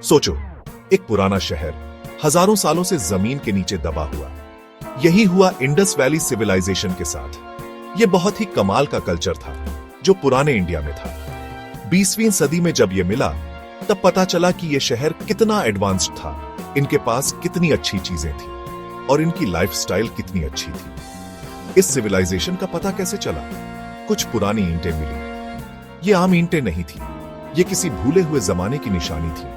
सोचो, एक पुराना शहर हजारों सालों से जमीन के नीचे दबा हुआ। यही हुआ इंडस वैली सिविलाइजेशन के साथ। यह बहुत ही कमाल का कल्चर था जो पुराने इंडिया में था। 20वीं सदी में जब यह मिला तब पता चला कि यह शहर कितना एडवांस्ड था, इनके पास कितनी अच्छी चीजें थी और इनकी लाइफस्टाइल कितनी अच्छी थी। इस सिविलाइजेशन का पता कैसे चला? कुछ पुरानी ईंटें मिली। ये आम ईंटें नहीं थी, ये किसी भूले हुए जमाने की निशानी थी।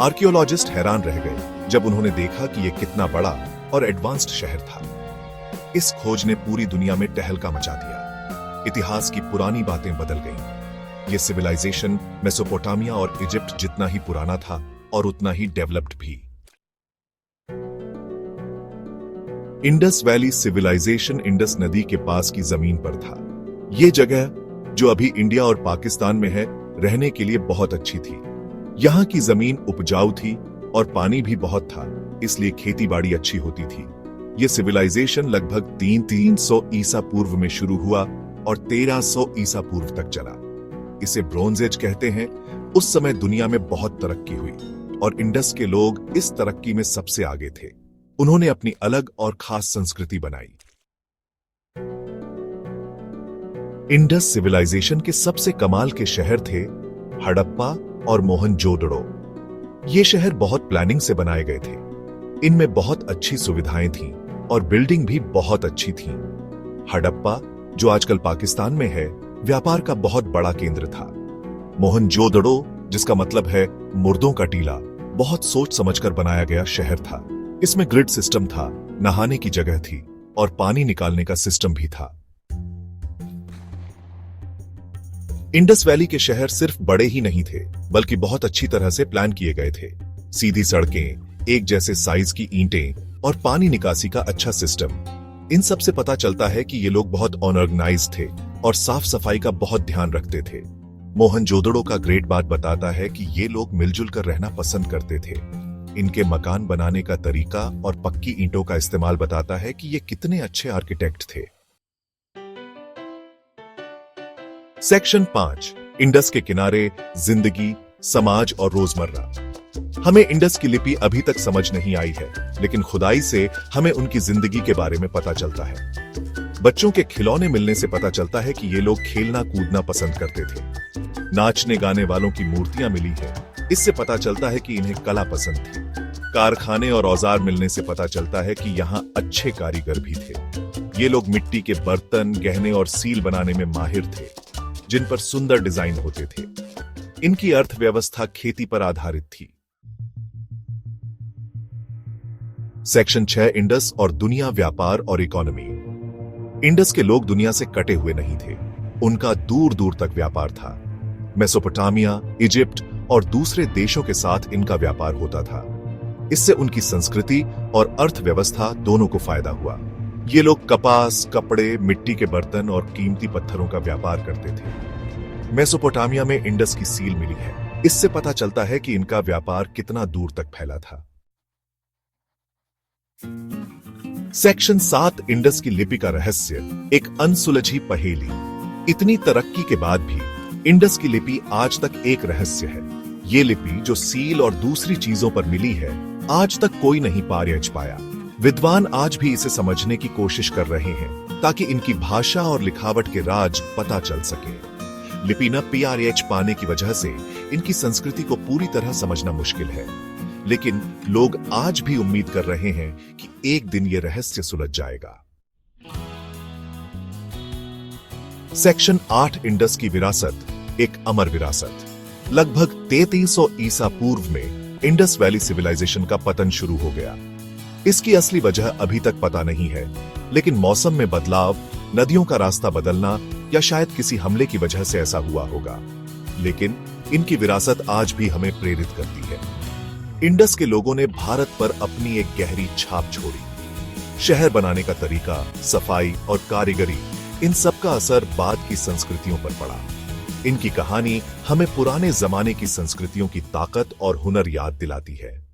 आर्कियोलॉजिस्ट हैरान रह गए जब उन्होंने देखा कि यह कितना बड़ा और एडवांस्ड शहर था। इस खोज ने पूरी दुनिया में टहलका मचा दिया। इतिहास की पुरानी बातें बदल गईं। यह सिविलाइजेशन मेसोपोटामिया और इजिप्ट जितना ही पुराना था और उतना ही डेवलप्ड भी। इंडस वैली सिविलाइजेशन इंडस नदी के पास की जमीन पर था। यह जगह जो अभी इंडिया और पाकिस्तान में है, रहने के लिए बहुत अच्छी थी। यहां की जमीन उपजाऊ थी और पानी भी बहुत था, इसलिए खेती बाड़ी अच्छी होती थी। यह सिविलाइजेशन लगभग 300 ईसा पूर्व में शुरू हुआ और 1300 ईसा पूर्व तक चला। इसे ब्रोंज एज कहते हैं। उस समय दुनिया में बहुत तरक्की हुई और इंडस के लोग इस तरक्की में सबसे आगे थे। उन्होंने अपनी अलग और खास संस्कृति बनाई। इंडस सिविलाइजेशन के सबसे कमाल के शहर थे हड़प्पा और मोहनजोदड़ो। ये शहर बहुत प्लानिंग से बनाए गए थे। इनमें बहुत अच्छी सुविधाएं थीं और बिल्डिंग भी बहुत अच्छी थीं। हड़प्पा, जो आजकल पाकिस्तान में है, व्यापार का बहुत बड़ा केंद्र था। मोहनजोदड़ो, जिसका मतलब है मुर्दों का टीला, बहुत सोच समझकर बनाया गया शहर था। इसमें ग्रिड सिस्टम था, नहाने की जगह थी और पानी निकालने का सिस्टम भी था। इंडस वैली के शहर सिर्फ बड़े ही नहीं थे, बल्कि बहुत अच्छी तरह से प्लान किए गए थे। सीधी सड़कें, एक जैसे साइज की ईंटें और पानी निकासी का अच्छा सिस्टम। इन सब से पता चलता है कि ये लोग बहुत ऑर्गेनाइज्ड थे और साफ सफाई का बहुत ध्यान रखते थे। मोहनजोदड़ो का ग्रेट बात बताता है कि ये लोग मिलजुल कर रहना पसंद करते थे। इनके मकान बनाने का तरीका और पक्की ईंटों का इस्तेमाल बताता है कि ये कितने अच्छे आर्किटेक्ट थे। सेक्शन 5, इंडस के किनारे, जिंदगी, समाज और रोजमर्रा। हमें इंडस की लिपि अभी तक समझ नहीं आई है, लेकिन खुदाई से हमें उनकी जिंदगी के बारे में पता चलता है। बच्चों के खिलौने मिलने से पता चलता है कि ये लोग खेलना कूदना पसंद करते थे। नाचने गाने वालों की मूर्तियां मिली हैं, इससे पता चलता है कि इन्हें कला पसंद थी। कारखाने और औजार मिलने से पता चलता है कि यहाँ अच्छे कारीगर भी थे। ये लोग मिट्टी के बर्तन, गहने और सील बनाने में माहिर थे, जिन पर सुंदर डिजाइन होते थे। इनकी अर्थव्यवस्था खेती पर आधारित थी। सेक्शन 6, इंडस और दुनिया, व्यापार और इकोनॉमी। इंडस के लोग दुनिया से कटे हुए नहीं थे। उनका दूर दूर तक व्यापार था। मेसोपोटामिया, इजिप्ट और दूसरे देशों के साथ इनका व्यापार होता था। इससे उनकी संस्कृति और अर्थव्यवस्था दोनों को फायदा हुआ। ये लोग कपास, कपड़े, मिट्टी के बर्तन और कीमती पत्थरों का व्यापार करते थे। मेसोपोटामिया में इंडस की सील मिली है। इससे पता चलता है कि इनका व्यापार कितना दूर तक फैला था। सेक्शन 7, इंडस की लिपि का रहस्य, एक अनसुलझी पहेली। इतनी तरक्की के बाद भी इंडस की लिपि आज तक एक रहस्य है। ये लिपि जो सील और दूसरी चीजों पर मिली है, आज तक कोई नहीं पार पाया। विद्वान आज भी इसे समझने की कोशिश कर रहे हैं ताकि इनकी भाषा और लिखावट के राज पता चल सके। लिपि न PRH पाने की वजह से इनकी संस्कृति को पूरी तरह समझना मुश्किल है, लेकिन लोग आज भी उम्मीद कर रहे हैं कि एक दिन यह रहस्य सुलझ जाएगा। सेक्शन 8, इंडस की विरासत, एक अमर विरासत। लगभग 3300 ईसा पूर्व में इंडस वैली सिविलाइजेशन का पतन शुरू हो गया। इसकी असली वजह अभी तक पता नहीं है, लेकिन मौसम में बदलाव, नदियों का रास्ता बदलना या शायद किसी हमले की वजह से ऐसा हुआ होगा। लेकिन इनकी विरासत आज भी हमें प्रेरित करती है। इंडस के लोगों ने भारत पर अपनी एक गहरी छाप छोड़ी। शहर बनाने का तरीका, सफाई और कारीगरी, इन सब का असर बाद की संस्कृतियों पर पड़ा। इनकी कहानी हमें पुराने जमाने की संस्कृतियों की ताकत और हुनर याद दिलाती है।